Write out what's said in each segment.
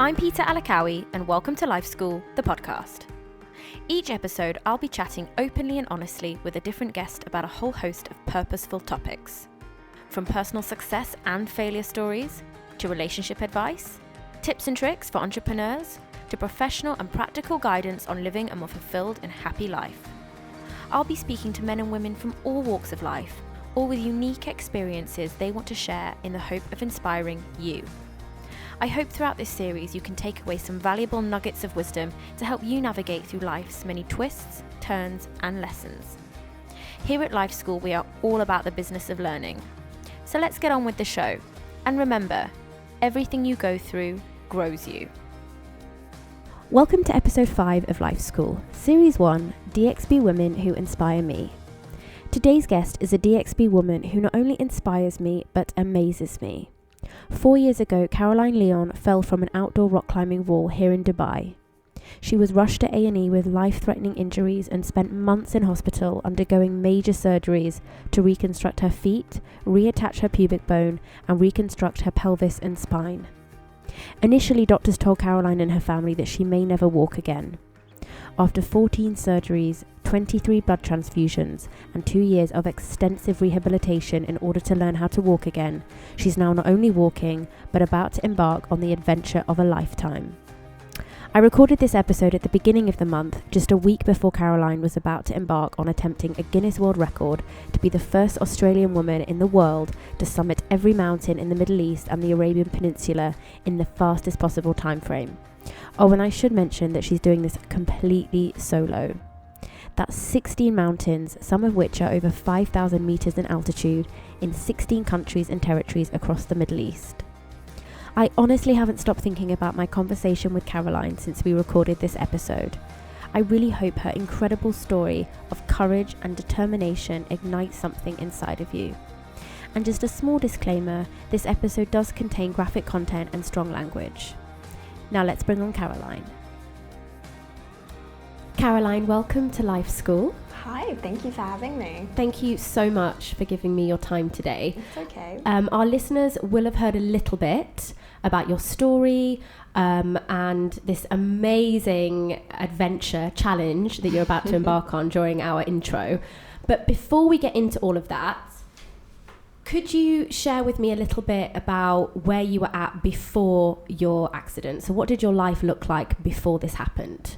I'm Peta Akawi, and welcome to Life School, the podcast. Each episode, I'll be chatting openly and honestly with a different guest about a whole host of purposeful topics. From personal success and failure stories, to relationship advice, tips and tricks for entrepreneurs, to professional and practical guidance on living a more fulfilled and happy life. I'll be speaking to men and women from all walks of life, all with unique experiences they want to share in the hope of inspiring you. I hope throughout this series you can take away some valuable nuggets of wisdom to help you navigate through life's many twists, turns, and lessons. Here at Life School, we are all about the business of learning. So let's get on with the show. And remember, everything you go through grows you. Welcome to episode 5 of Life School, series 1, DXB Women Who Inspire Me. Today's guest is a DXB woman who not only inspires me, but amazes me. 4 years ago, Caroline Leon fell from an outdoor rock climbing wall here in Dubai. She was rushed to A&E with life-threatening injuries and spent months in hospital undergoing major surgeries to reconstruct her feet, reattach her pubic bone, and reconstruct her pelvis and spine. Initially, doctors told Caroline and her family that she may never walk again. After 14 surgeries, 23 blood transfusions, and 2 years of extensive rehabilitation in order to learn how to walk again, she's now not only walking, but about to embark on the adventure of a lifetime. I recorded this episode at the beginning of the month, just a week before Caroline was about to embark on attempting a Guinness World Record to be the first Australian woman in the world to summit every mountain in the Middle East and the Arabian Peninsula in the fastest possible time frame. Oh, and I should mention that she's doing this completely solo. That's 16 mountains, some of which are over 5,000 meters in altitude, in 16 countries and territories across the Middle East. I honestly haven't stopped thinking about my conversation with Caroline since we recorded this episode. I really hope her incredible story of courage and determination ignites something inside of you. And just a small disclaimer, this episode does contain graphic content and strong language. Now let's bring on Caroline. Caroline, welcome to Life School. Hi, thank you for having me. Thank you so much for giving me your time today. It's okay. Our listeners will have heard a little bit about your story and this amazing adventure challenge that you're about to embark on during our intro. But before we get into all of that, could you share with me a little bit about where you were at before your accident? So what did your life look like before this happened?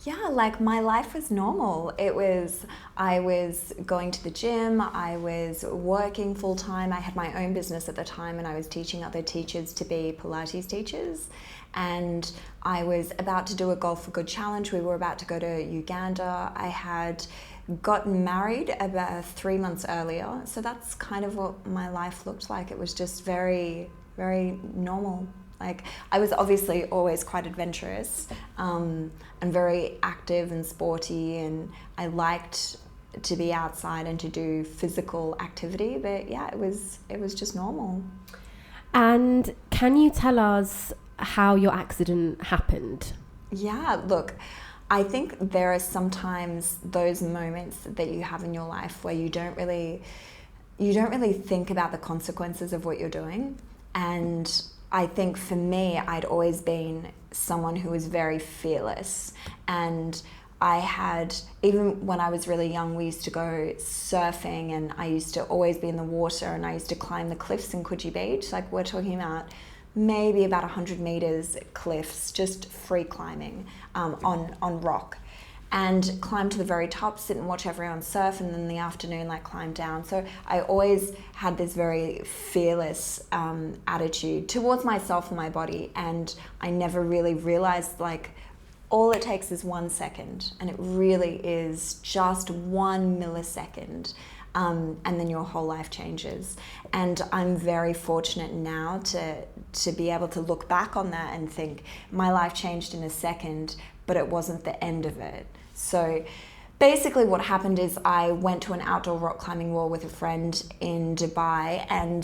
Yeah, like my life was normal. I was going to the gym, I was working full time. I had my own business at the time and I was teaching other teachers to be Pilates teachers. And I was about to do a Golf for Good challenge. We were about to go to Uganda. I had gotten married about 3 months earlier. So that's kind of what my life looked like. It was just very, very normal. Like, I was obviously always quite adventurous and very active and sporty, and I liked to be outside and to do physical activity, but yeah, it was just normal. And can you tell us how your accident happened? Yeah, look, I think there are sometimes those moments that you have in your life where you don't really think about the consequences of what you're doing. And I think for me, I'd always been someone who was very fearless, and I had, even when I was really young, we used to go surfing and I used to always be in the water and I used to climb the cliffs in Coogee Beach. Like, we're talking about maybe about 100 meters cliffs, just free climbing on rock, and climb to the very top, sit and watch everyone surf, and then in the afternoon climb down. So I always had this very fearless attitude towards myself and my body, and I never really realized all it takes is 1 second, and it really is just 1 millisecond, and then your whole life changes. And I'm very fortunate now to be able to look back on that and think my life changed in a second, but it wasn't the end of it. So basically what happened is I went to an outdoor rock climbing wall with a friend in Dubai, and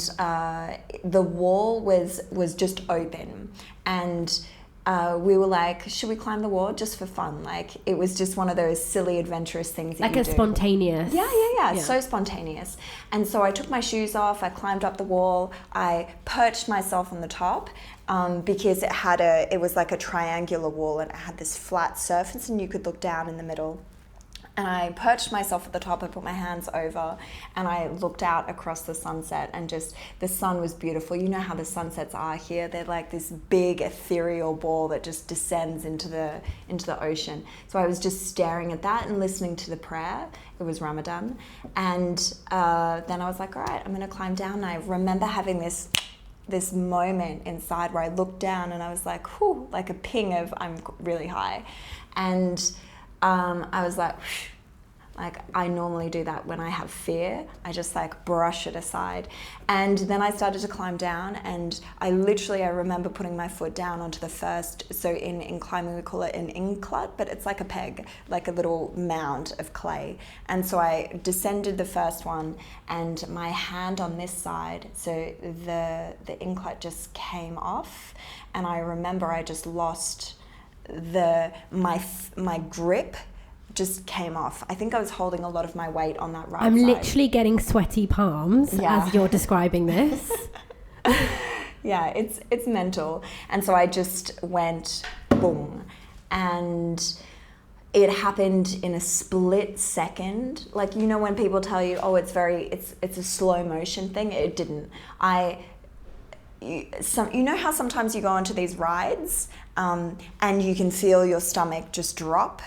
the wall was just open, and we were like, should we climb the wall just for fun? Like, it was just one of those silly, adventurous things that like you a do. spontaneous. Yeah, so spontaneous. And so I took my shoes off, I climbed up the wall, I perched myself on the top, because it was like a triangular wall, and it had this flat surface and you could look down in the middle. And I perched myself at the top, I put my hands over, and I looked out across the sunset, and just the sun was beautiful. You know how the sunsets are here? They're like this big ethereal ball that just descends into the ocean. So I was just staring at that and listening to the prayer. It was Ramadan. And then I was like, all right, I'm going to climb down. And I remember having this moment inside where I looked down and I was like, whew, like a ping of I'm really high. And I was like I normally do that when I have fear. I just like brush it aside. And then I started to climb down, and I remember putting my foot down onto the first, so in climbing we call it an inklet, but it's like a peg, like a little mound of clay. And so I descended the first one, and my hand on this side, so the inklet just came off, and I remember I just lost my grip just came off. I think I was holding a lot of my weight on that right side. I'm literally getting sweaty palms as you're describing this. Yeah, it's mental. And so I just went boom, and it happened in a split second. Like, you know when people tell you, oh, it's a slow motion thing? It didn't. You know how sometimes you go onto these rides and you can feel your stomach just drop,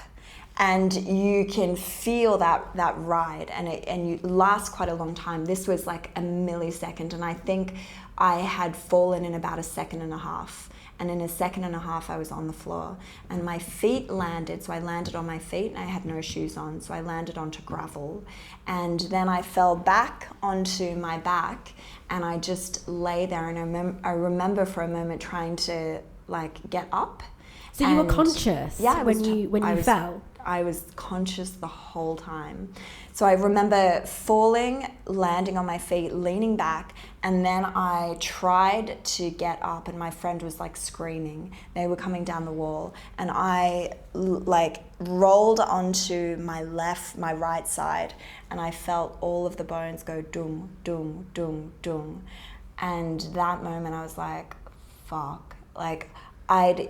and you can feel that ride, and you last quite a long time. This was like a millisecond, and I think I had fallen in about a second and a half. And in a second and a half, I was on the floor, and my feet landed. So I landed on my feet, and I had no shoes on. So I landed onto gravel, and then I fell back onto my back, and I just lay there. And I remember for a moment trying to like get up. So you were conscious when you fell? I was conscious the whole time. So I remember falling, landing on my feet, leaning back, and then I tried to get up, and my friend was like screaming. They were coming down the wall, and I like rolled onto my right side, and I felt all of the bones go doom, doom, doom, doom. And that moment I was like, fuck. Like,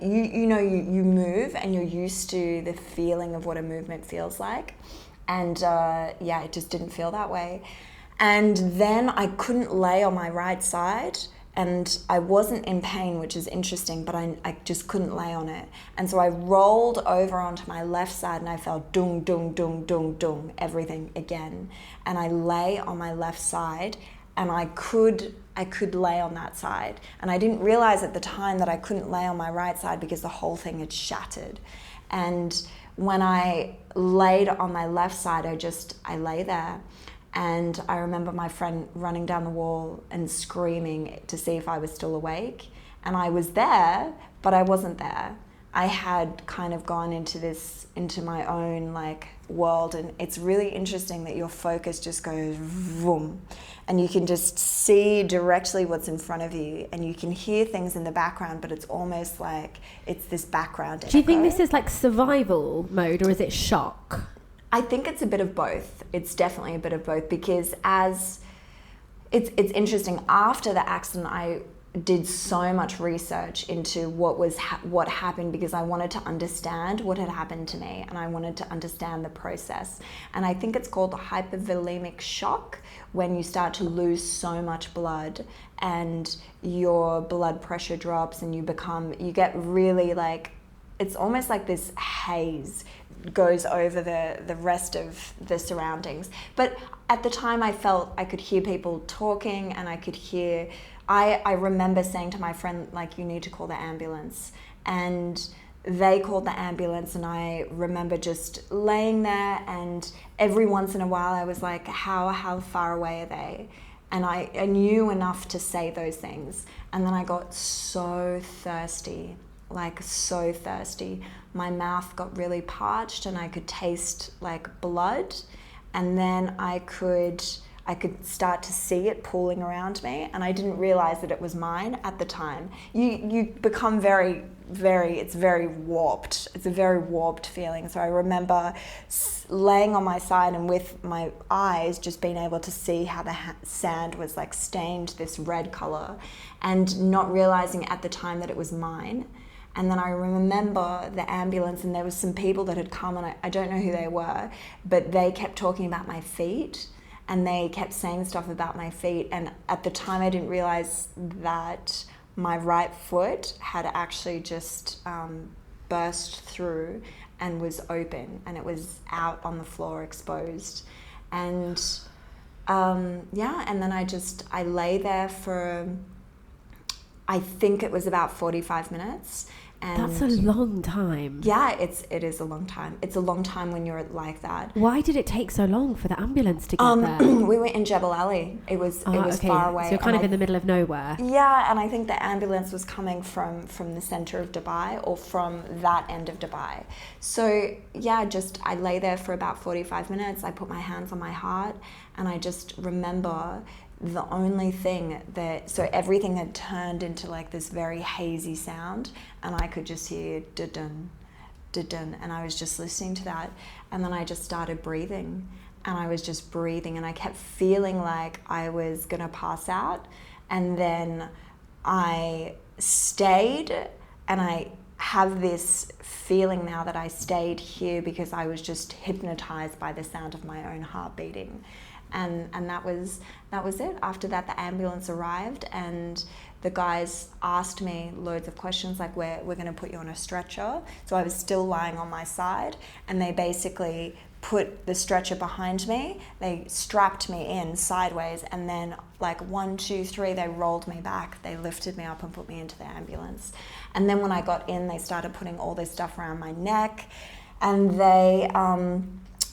you move and you're used to the feeling of what a movement feels like, and it just didn't feel that way. And then I couldn't lay on my right side, and I wasn't in pain, which is interesting, but I just couldn't lay on it. And so I rolled over onto my left side, and I felt dung, dung, dung, dung, dung, everything again. And I lay on my left side, and I could lay on that side. And I didn't realize at the time that I couldn't lay on my right side because the whole thing had shattered. And when I laid on my left side, I lay there. And I remember my friend running down the wall and screaming to see if I was still awake. And I was there, but I wasn't there. I had kind of gone into my own like world, and it's really interesting that your focus just goes vroom, and you can just see directly what's in front of you, and you can hear things in the background, but it's almost like it's this background echo. Do you think this is like survival mode, or is it shock? I think it's a bit of both. It's definitely a bit of both, because it's interesting. After the accident, I did so much research into what happened, because I wanted to understand what had happened to me, and I wanted to understand the process. And I think it's called the hypervolemic shock, when you start to lose so much blood and your blood pressure drops, and you get really like, it's almost like this haze goes over the rest of the surroundings. But at the time I felt I could hear people talking, and I remember saying to my friend, like, you need to call the ambulance. And they called the ambulance, and I remember just laying there, and every once in a while I was like, how far away are they? And I knew enough to say those things. And then I got so thirsty, like so thirsty. My mouth got really parched, and I could taste like blood. And then I I could start to see it pooling around me, and I didn't realize that it was mine at the time. You become it's very warped. It's a very warped feeling. So I remember laying on my side and with my eyes just being able to see how the sand was like stained this red color, and not realizing at the time that it was mine. And then I remember the ambulance, and there was some people that had come, and I don't know who they were, but they kept talking about my feet, and they kept saying stuff about my feet. And at the time I didn't realize that my right foot had actually just burst through and was open, and it was out on the floor exposed. And and then I lay there for, I think it was about 45 minutes. And that's a long time. Yeah, it is a long time. It's a long time when you're like that. Why did it take so long for the ambulance to get there? We were in Jebel Ali. It was okay. far away. So you're kind of in the middle of nowhere. Yeah, and I think the ambulance was coming from the center of Dubai, or from that end of Dubai. So yeah, I lay there for about 45 minutes. I put my hands on my heart, and I just remember the only thing so everything had turned into like this very hazy sound, and I could just hear dun dun, and I was just listening to that. And then I just started breathing, and I was just breathing, and I kept feeling like I was gonna pass out. And then I stayed, and I have this feeling now that I stayed here because I was just hypnotized by the sound of my own heart beating. And that was it. After that, the ambulance arrived, and the guys asked me loads of questions, like, we're going to put you on a stretcher. So I was still lying on my side, and they basically put the stretcher behind me. They strapped me in sideways, and then like 1, 2, 3, they rolled me back. They lifted me up and put me into the ambulance. And then when I got in, they started putting all this stuff around my neck, and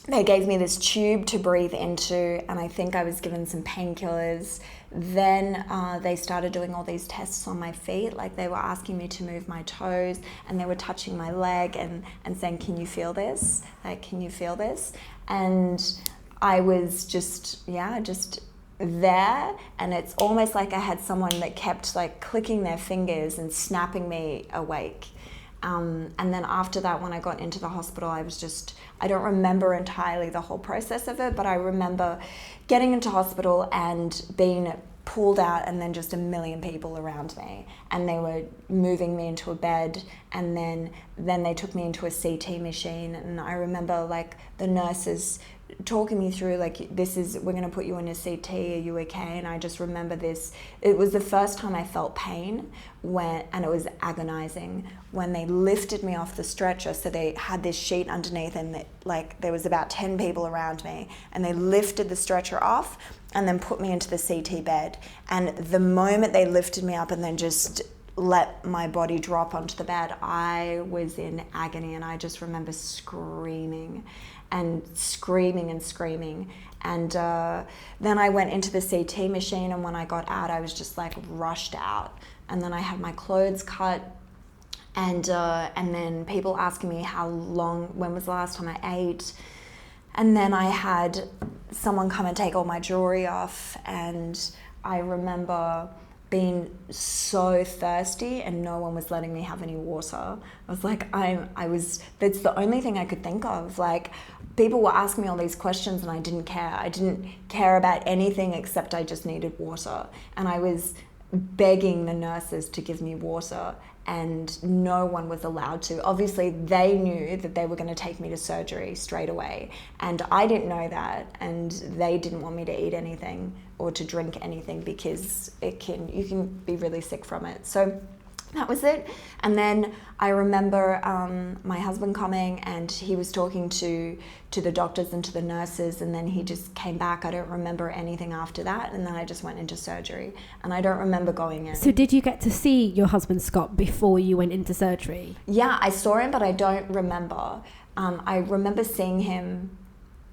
they gave me this tube to breathe into, and I think I was given some painkillers. Then they started doing all these tests on my feet, like they were asking me to move my toes, and they were touching my leg and saying, can you feel this? Like, can you feel this? And I was just there, and it's almost like I had someone that kept like clicking their fingers and snapping me awake. And then after that, when I got into the hospital, I don't remember entirely the whole process of it, but I remember getting into hospital and being pulled out, and then just a million people around me, and they were moving me into a bed, and then they took me into a CT machine. And I remember like the nurses talking me through, like, we're going to put you in a CT, are you okay? And I just remember this, it was the first time I felt pain, and it was agonizing, when they lifted me off the stretcher. So they had this sheet underneath, and there was about 10 people around me, and they lifted the stretcher off and then put me into the CT bed. And the moment they lifted me up and then just let my body drop onto the bed, I was in agony, and I just remember screaming. And then I went into the CT machine, and when I got out, I was just like rushed out. And then I had my clothes cut, and then people asking me when was the last time I ate. And then I had someone come and take all my jewelry off, and I remember being so thirsty, and no one was letting me have any water. I was like, that's the only thing I could think of. Like, people were asking me all these questions, and I didn't care. I didn't care about anything except I just needed water. And I was begging the nurses to give me water, and no one was allowed to. Obviously, they knew that they were going to take me to surgery straight away, and I didn't know that, and they didn't want me to eat anything or to drink anything, because you can be really sick from it. So that was it. And then I remember my husband coming, and he was talking to the doctors and to the nurses, and then he just came back. I don't remember anything after that, and then I just went into surgery, and I don't remember going in. So did you get to see your husband Scott before you went into surgery? Yeah, I saw him, but I don't remember. I remember seeing him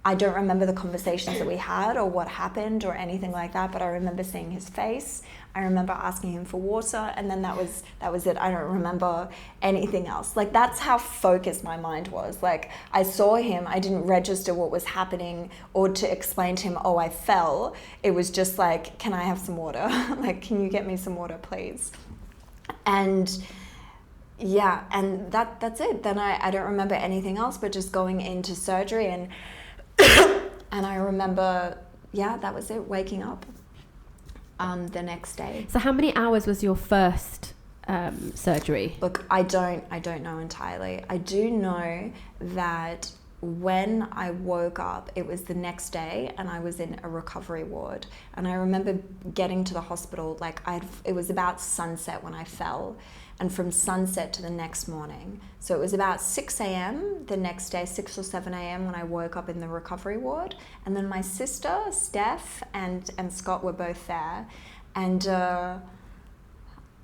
I don't remember the conversations that we had or what happened or anything like that, but I remember seeing his face. I remember asking him for water, and then that was it. I don't remember anything else. Like, that's how focused my mind was. Like, I saw him, I didn't register what was happening or to explain to him, oh, I fell. It was just like, can I have some water? Like, can you get me some water, please? And yeah, and that's it. Then I don't remember anything else but just going into surgery, and and I remember, yeah, that was it, waking up the next day. So how many hours was your first surgery? Look, I don't know entirely. I do know that when I woke up, it was the next day, and I was in a recovery ward. And I remember getting to the hospital, like it was about sunset when I fell, and from sunset to the next morning. So it was about 6 a.m. the next day, 6 or 7 a.m. when I woke up in the recovery ward. And then my sister, Steph, and Scott were both there. And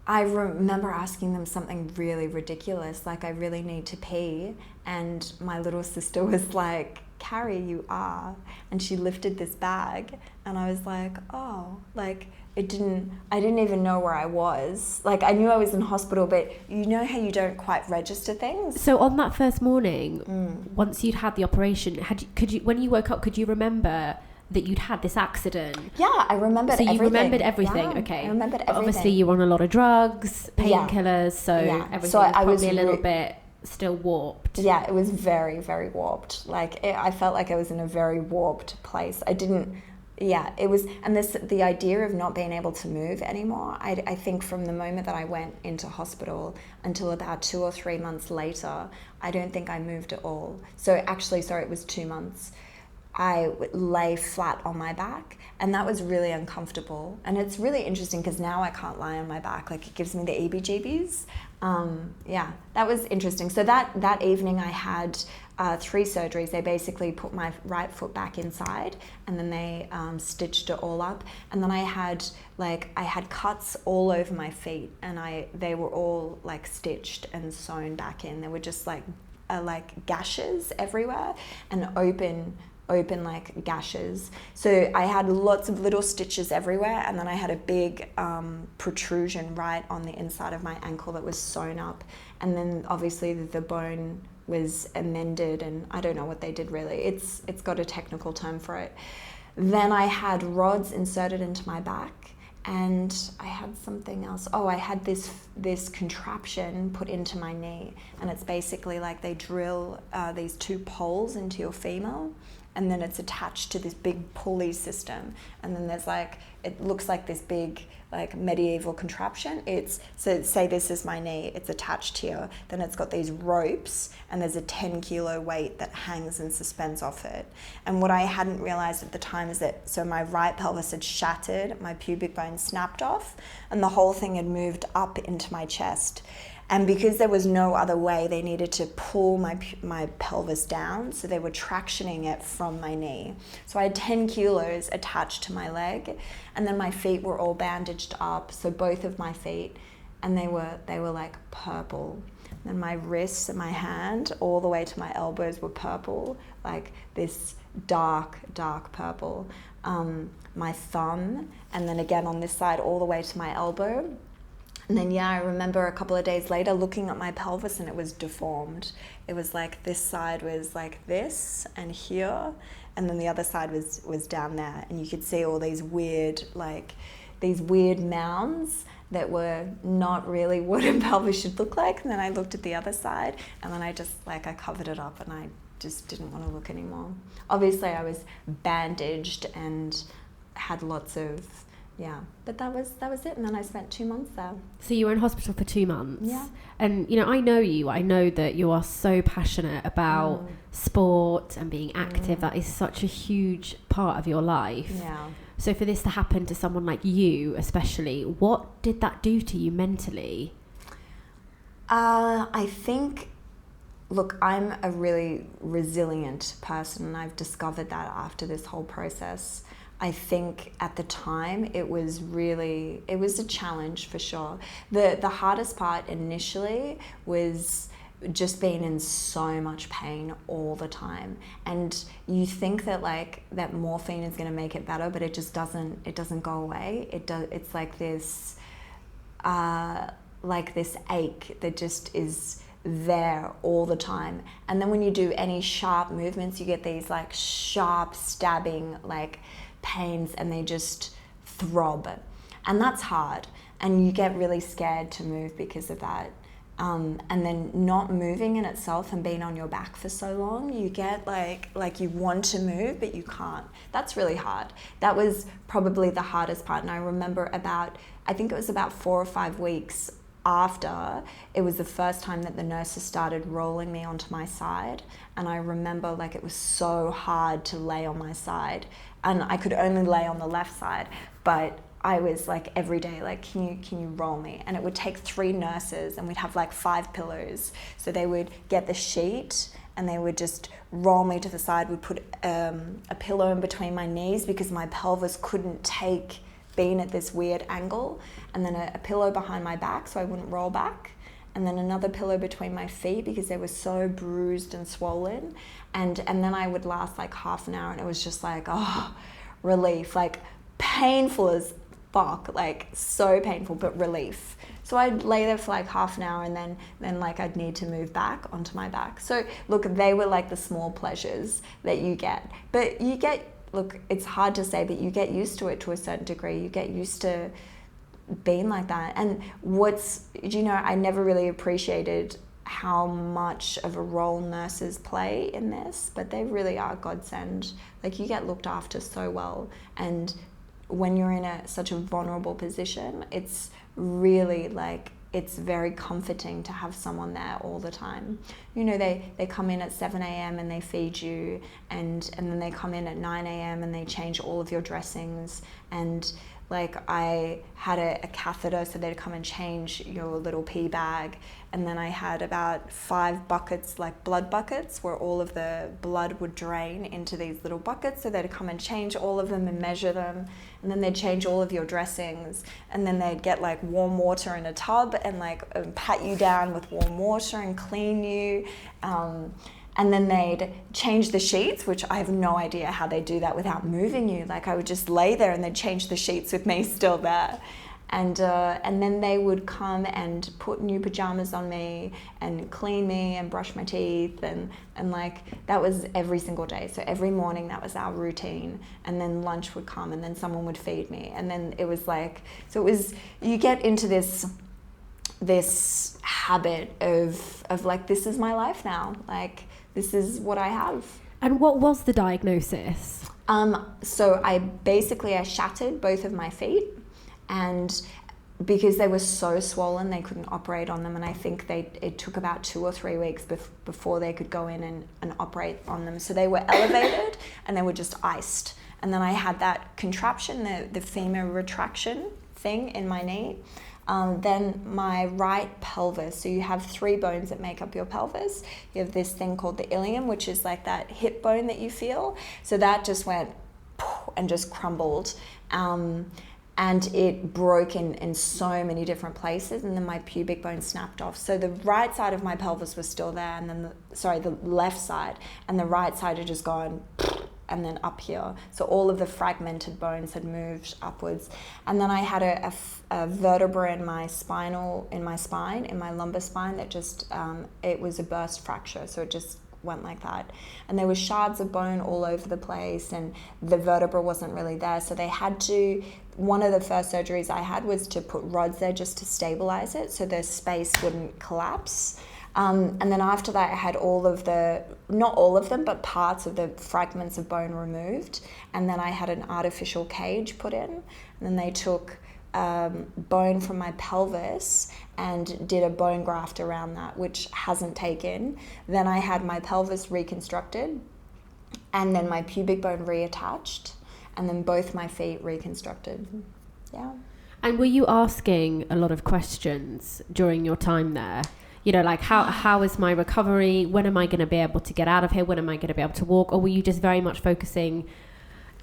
I remember asking them something really ridiculous, like, I really need to pee. And my little sister was like, Carrie, you are. And she lifted this bag, and I was like, oh, like, I didn't even know where I was. Like, I knew I was in hospital, but you know how you don't quite register things? So on that first morning, once you'd had the operation, when you woke up, could you remember that you'd had this accident? Yeah, I remembered everything. So you remembered everything, yeah, okay. I remembered everything. Obviously you were on a lot of drugs, painkillers, so everything was probably a little bit still warped. Yeah, it was very, very warped. Like, I felt like I was in a very warped place. It was, and the idea of not being able to move anymore, I think from the moment that I went into hospital until about 2 or 3 months later, I don't think I moved at all. So actually, sorry, it was 2 months. I lay flat on my back, and that was really uncomfortable. And it's really interesting because now I can't lie on my back. Like, it gives me the heebie-jeebies. That was interesting. So that evening I had 3 surgeries. They basically put my right foot back inside, and then they stitched it all up. And then I had cuts all over my feet, and they were all like stitched and sewn back in. They were just like gashes everywhere, and open like gashes. So I had lots of little stitches everywhere, and then I had a big protrusion right on the inside of my ankle that was sewn up. And then obviously the bone was amended, and I don't know what they did really. It's got a technical term for it. Then I had rods inserted into my back, and I had something else. Oh, I had this contraption put into my knee, and it's basically like they drill these 2 poles into your femur, and then it's attached to this big pulley system. And then there's it looks like this big medieval contraption. So say this is my knee, it's attached here. Then it's got these ropes, and there's a 10-kilo weight that hangs and suspends off it. And what I hadn't realized at the time is that, so my right pelvis had shattered, my pubic bone snapped off, and the whole thing had moved up into my chest. And because there was no other way, they needed to pull my pelvis down, so they were tractioning it from my knee. So I had 10 kilos attached to my leg, and then my feet were all bandaged up, so both of my feet, and they were like purple. And then my wrists and my hand, all the way to my elbows, were purple, like this dark purple. My thumb, and then again on this side, all the way to my elbow. And then, I remember a couple of days later looking at my pelvis, and it was deformed. It was like this side was like this and here, and then the other side was down there. And you could see all these weird mounds that were not really what a pelvis should look like. And then I looked at the other side, and then I just I covered it up, and I just didn't want to look anymore. Obviously I was bandaged and had lots of, but that was it. And then I spent 2 months there. So you were in hospital for 2 months. Yeah. And, I know you. I know that you are so passionate about sport and being active. That is such a huge part of your life. Yeah. So for this to happen to someone like you, especially, what did that do to you mentally? I think, look, I'm a really resilient person, and I've discovered that after this whole process. I think at the time it was a challenge for sure. The hardest part initially was just being in so much pain all the time. And you think that like that morphine is going to make it better, but it just doesn't go away. It's like this ache that just is there all the time. And then when you do any sharp movements, you get these like sharp stabbing like pains, and they just throb, and that's hard, and you get really scared to move because of that. And then not moving in itself and being on your back for so long, you get like you want to move but you can't. That's really hard. That was probably the hardest part. And I remember I think it was about 4 or 5 weeks after, it was the first time that the nurses started rolling me onto my side. And I remember like it was so hard to lay on my side, and I could only lay on the left side, but I was like every day, like, can you roll me? And it would take 3 nurses, and we'd have like 5 pillows. So they would get the sheet and they would just roll me to the side. We'd put a pillow in between my knees because my pelvis couldn't take being at this weird angle, and then a pillow behind my back so I wouldn't roll back, and then another pillow between my feet because they were so bruised and swollen, and then I would last like half an hour, and it was just like, oh, relief, like painful as fuck, like so painful, but relief. So I'd lay there for like half an hour, and then like I'd need to move back onto my back. So look, they were like the small pleasures that you get, but you get, look, it's hard to say, but you get used to it to a certain degree. You get used to being like that. And I never really appreciated how much of a role nurses play in this, but they really are godsend. Like, you get looked after so well. And when you're in such a vulnerable position, it's really like, it's very comforting to have someone there all the time. You know, they come in at 7 a.m. and they feed you, and then they come in at 9 a.m. and they change all of your dressings. And like, I had a catheter, so they'd come and change your little pee bag. And then I had about 5 buckets, like blood buckets, where all of the blood would drain into these little buckets. So they'd come and change all of them and measure them. And then they'd change all of your dressings. And then they'd get like warm water in a tub and like pat you down with warm water and clean you. And then they'd change the sheets, which I have no idea how they do that without moving you. Like, I would just lay there and they'd change the sheets with me still there. And then they would come and put new pajamas on me and clean me and brush my teeth, and like, that was every single day. So every morning that was our routine, and then lunch would come and then someone would feed me, and then it was like, so it was, you get into this habit of like, this is my life now, like, this is what I have. And what was the diagnosis? So I shattered both of my feet, and because they were so swollen, they couldn't operate on them. And I think it took about 2 or 3 weeks before they could go in and operate on them. So they were elevated and they were just iced. And then I had that contraption, the femur retraction thing in my knee. Then my right pelvis, so you have 3 bones that make up your pelvis. You have this thing called the ilium, which is like that hip bone that you feel. So that just went and just crumbled. And it broke in so many different places, and then my pubic bone snapped off. So the right side of my pelvis was still there, and then the left side, and the right side had just gone and then up here. So all of the fragmented bones had moved upwards. And then I had a vertebra in my spine, in my lumbar spine, that just, it was a burst fracture. So it just went like that. And there were shards of bone all over the place, and the vertebra wasn't really there. So they had to, one of the first surgeries I had was to put rods there just to stabilize it so the space wouldn't collapse. And then after that, I had all of not all of them, but parts of the fragments of bone removed. And then I had an artificial cage put in. And then they took bone from my pelvis and did a bone graft around that, which hasn't taken. Then I had my pelvis reconstructed, and then my pubic bone reattached, and then both my feet reconstructed. Yeah. And were you asking a lot of questions during your time there? You know, like, how is my recovery? When am I going to be able to get out of here? When am I going to be able to walk? Or were you just very much focusing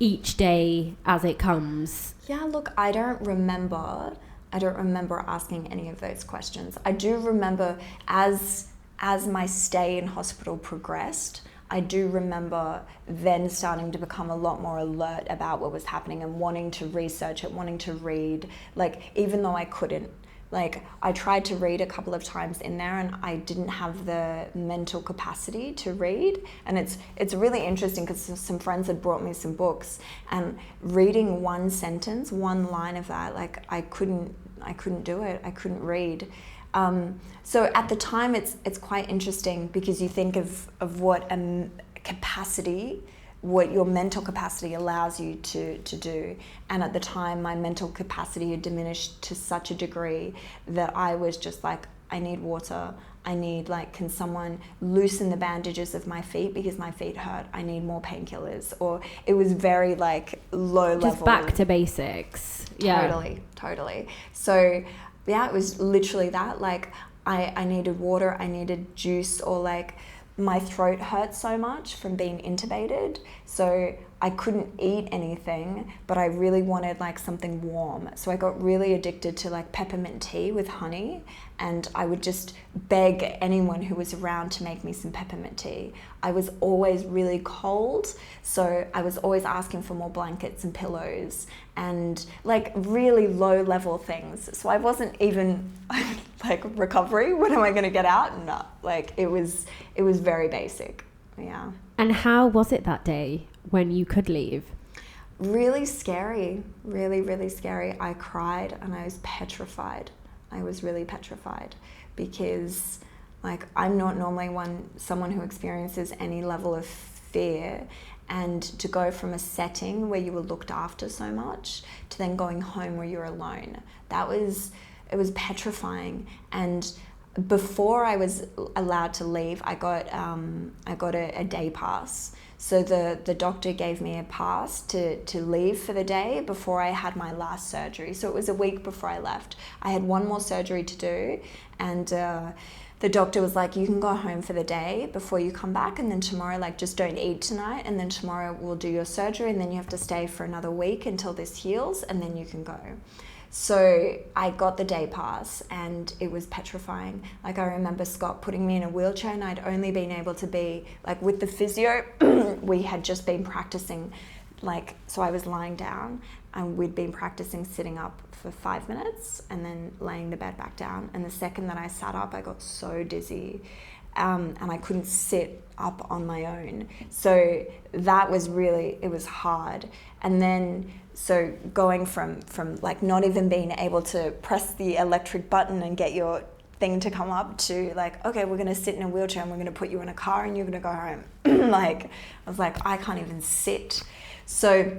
each day as it comes? Yeah, look, I don't remember asking any of those questions. I do remember as as my stay in hospital progressed, I do remember then starting to become a lot more alert about what was happening and wanting to research it, wanting to read, like, even though I couldn't. Like, I tried to read a couple of times in there and I didn't have the mental capacity to read. And it's really interesting because some friends had brought me some books, and reading one sentence, one line of that, like, I couldn't do it. I couldn't read. So at the time, it's quite interesting because you think of what capacity, what your mental capacity allows you to do. And at the time, my mental capacity had diminished to such a degree that I was just like, I need water. I need, like, can someone loosen the bandages of my feet because my feet hurt? I need more painkillers. Or it was very, like, low level. Just back to basics. Yeah. Totally. So yeah, it was literally that. Like, I needed water, I needed juice, or like, my throat hurt so much from being intubated, so I couldn't eat anything, but I really wanted, like, something warm. So I got really addicted to, like, peppermint tea with honey, and I would just beg anyone who was around to make me some peppermint tea. I was always really cold, so I was always asking for more blankets and pillows and, like, really low level things. So I wasn't even like, recovery, when am I going to get out? No, like, it was very basic. Yeah. And how was it that day when you could leave? Really scary, really scary. I cried and I was petrified. I was really petrified because, like, I'm not normally someone who experiences any level of fear, and to go from a setting where you were looked after so much to then going home where you're alone, it was petrifying. And before I was allowed to leave, I got a day pass. So the doctor gave me a pass to leave for the day before I had my last surgery. So it was a week before I left. I had one more surgery to do, and the doctor was like, you can go home for the day before you come back, and then tomorrow, like, just don't eat tonight, and then tomorrow we'll do your surgery, and then you have to stay for another week until this heals, and then you can go. So I got the day pass, and it was petrifying. Like, I remember Scott putting me in a wheelchair, and I'd only been able to be, like, with the physio, we had just been practicing, like, so I was lying down, and we'd been practicing sitting up for 5 minutes and then laying the bed back down. And the second that I sat up, I got so dizzy, and I couldn't sit up on my own. So that was really, it was hard. And then, so going from like not even being able to press the electric button and get your thing to come up to, like, okay, we're going to sit in a wheelchair and we're going to put you in a car and you're going to go home. Like, I was like, I can't even sit. So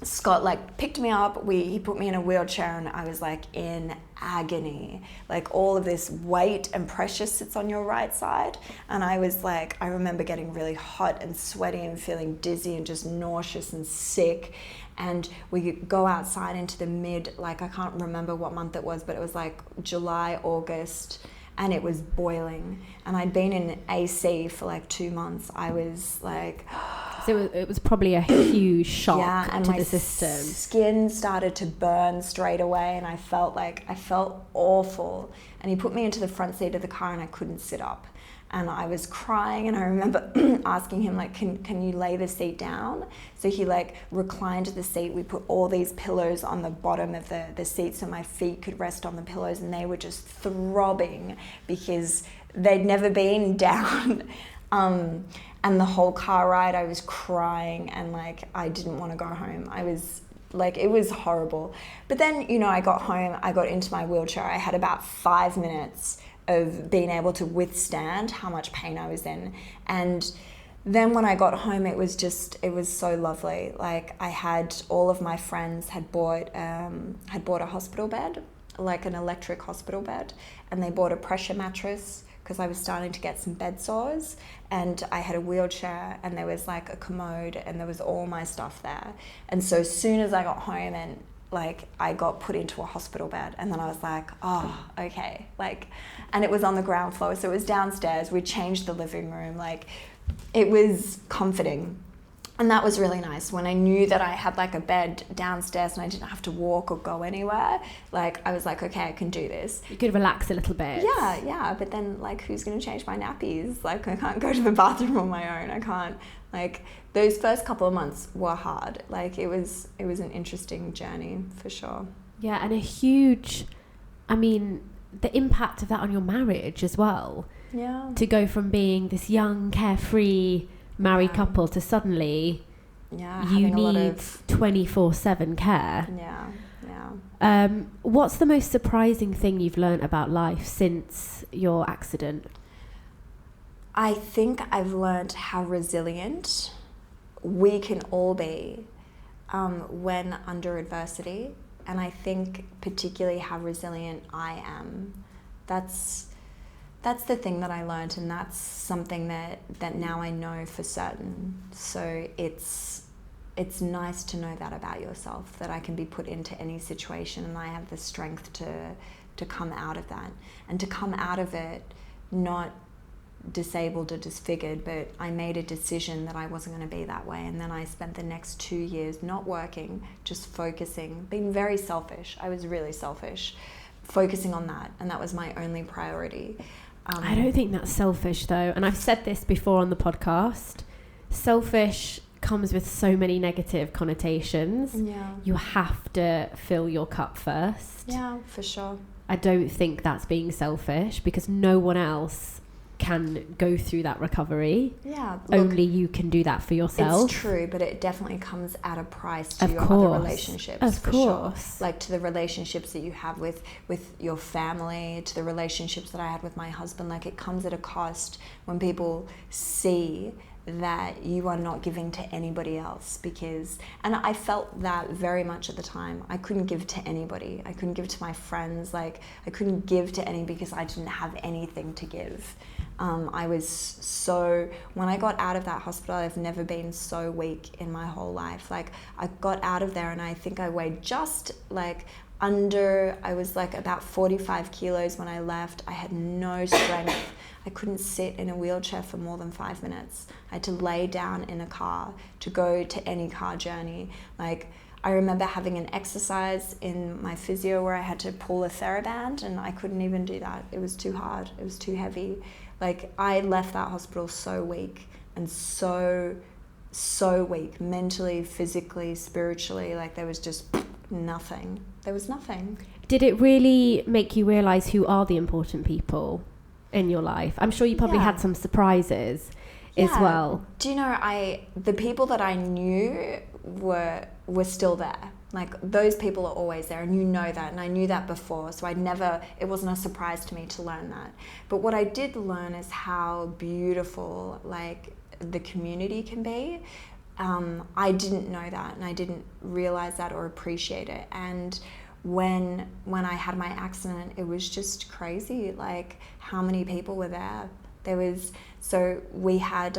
Scott, like, picked me up, he put me in a wheelchair, and I was, like, in agony. Like, all of this weight and pressure sits on your right side, and I was, like, I remember getting really hot and sweaty and feeling dizzy and just nauseous and sick. And we go outside into the I can't remember what month it was, but it was, like, July, August, and it was boiling. And I'd been in AC for, like, 2 months. I was, like... So it was probably a huge shock and to my the system. Skin started to burn straight away, and I felt awful. And he put me into the front seat of the car, and I couldn't sit up. And I was crying, and I remember asking him, like, can you lay the seat down? So he, like, reclined the seat. We put all these pillows on the bottom of the seat so my feet could rest on the pillows, and they were just throbbing because they'd never been down. And the whole car ride, I was crying, and, like, I didn't want to go home. I was, like, it was horrible. But then, you know, I got home, I got into my wheelchair. I had about 5 minutes of being able to withstand how much pain I was in. And then when I got home, it was so lovely. Like, I had, all of my friends had bought a hospital bed, like an electric hospital bed, and they bought a pressure mattress, because I was starting to get some bed sores, and I had a wheelchair, and there was, like, a commode, and there was all my stuff there. And so as soon as I got home, and, like, I got put into a hospital bed, and then I was like, oh, okay, like, and it was on the ground floor, so it was downstairs. We changed the living room, like, it was comforting. And that was really nice when I knew that I had like a bed downstairs and I didn't have to walk or go anywhere. Like I was like, okay, I can do this. You could relax a little bit. Yeah. But then like, who's going to change my nappies? Like I can't go to the bathroom on my own. I can't, like those first couple of months were hard. Like it was an interesting journey for sure. Yeah. And a huge, I mean, the impact of that on your marriage as well. Yeah. To go from being this young, carefree married couple to suddenly you need 24/7 care. What's the most surprising thing you've learned about life since your accident? I think I've learned how resilient we can all be when under adversity, and I think particularly how resilient I am. That's the thing that I learned, and that's something that now I know for certain. So it's nice to know that about yourself, that I can be put into any situation and I have the strength to come out of that, and to come out of it not disabled or disfigured, but I made a decision that I wasn't going to be that way. And then I spent the next 2 years not working, just focusing, being very selfish. I was really selfish, focusing on that, and that was my only priority. I don't think that's selfish though, and I've said this before on the podcast. Selfish comes with so many negative connotations. Yeah. You have to fill your cup first. Yeah, for sure. I don't think that's being selfish, because no one else can go through that recovery. Yeah. Only you can do that for yourself. It's true, but it definitely comes at a price to your other relationships. Of course. Sure. Like to the relationships that you have with your family, to the relationships that I had with my husband. Like it comes at a cost when people see that you are not giving to anybody else, and I felt that very much at the time. I couldn't give to anybody. I couldn't give to my friends. Like I couldn't give to any because I didn't have anything to give. When I got out of that hospital, I've never been so weak in my whole life. Like I got out of there and I think I weighed just like I was like about 45 kilos when I left. I had no strength. I couldn't sit in a wheelchair for more than 5 minutes. I had to lay down in a car to go to any car journey. Like I remember having an exercise in my physio where I had to pull a TheraBand, and I couldn't even do that. It was too hard. It was too heavy. Like I left that hospital so weak, and so weak, mentally, physically, spiritually. Like there was just nothing. There was nothing. Did it really make you realize who are the important people in your life? I'm sure you probably had some surprises as well. Do you know, the people that I knew were still there. Like those people are always there, and you know that, and I knew that before, so it wasn't a surprise to me to learn that. But what I did learn is how beautiful like the community can be. I didn't know that, and I didn't realize that or appreciate it. And when I had my accident, it was just crazy, like how many people were there. We had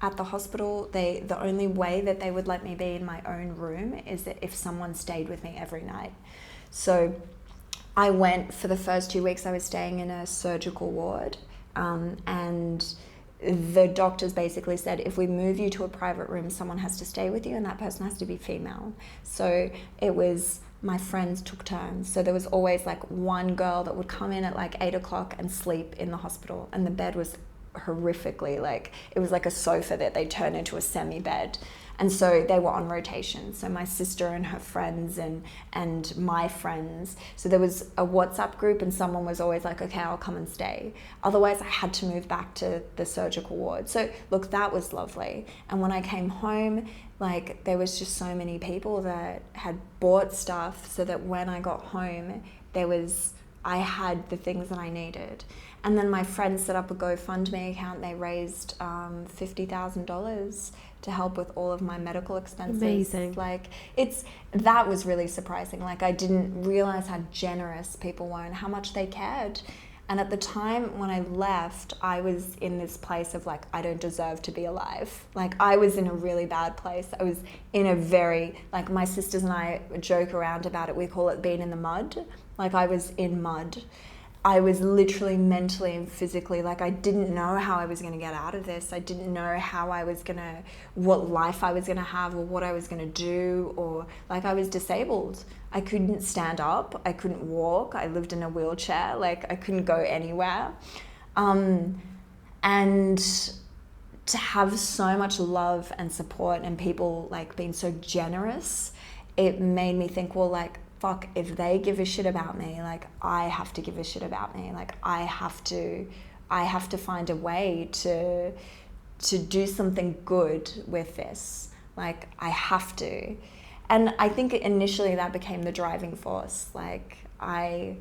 at the hospital, the only way that they would let me be in my own room is that if someone stayed with me every night. So I went, for the first 2 weeks I was staying in a surgical ward, and the doctors basically said, if we move you to a private room, someone has to stay with you, and that person has to be female. So it was, my friends took turns. So there was always like one girl that would come in at like 8 o'clock and sleep in the hospital, and the bed was horrifically, like it was like a sofa that they turned into a semi-bed. And so they were on rotation. So my sister and her friends and my friends. So there was a WhatsApp group, and someone was always like, okay, I'll come and stay. Otherwise, I had to move back to the surgical ward. So look, that was lovely. And when I came home, like there was just so many people that had bought stuff so that when I got home, I had the things that I needed. And then my friends set up a GoFundMe account. They raised $50,000 to help with all of my medical expenses. Amazing. Like that was really surprising. Like I didn't realize how generous people were and how much they cared. And at the time when I left, I was in this place of like, I don't deserve to be alive. Like I was in a really bad place. I was in a very, like my sisters and I joke around about it. We call it being in the mud. Like I was in mud. I was literally mentally and physically, like, I didn't know how I was going to get out of this. I didn't know what life I was going to have or what I was going to do, or like, I was disabled. I couldn't stand up. I couldn't walk. I lived in a wheelchair. Like, I couldn't go anywhere. And to have so much love and support and people like being so generous, it made me think, well, like, fuck, if they give a shit about me, like, I have to give a shit about me. Like, I have to find a way to do something good with this. Like, I have to. And I think initially that became the driving force. Like, I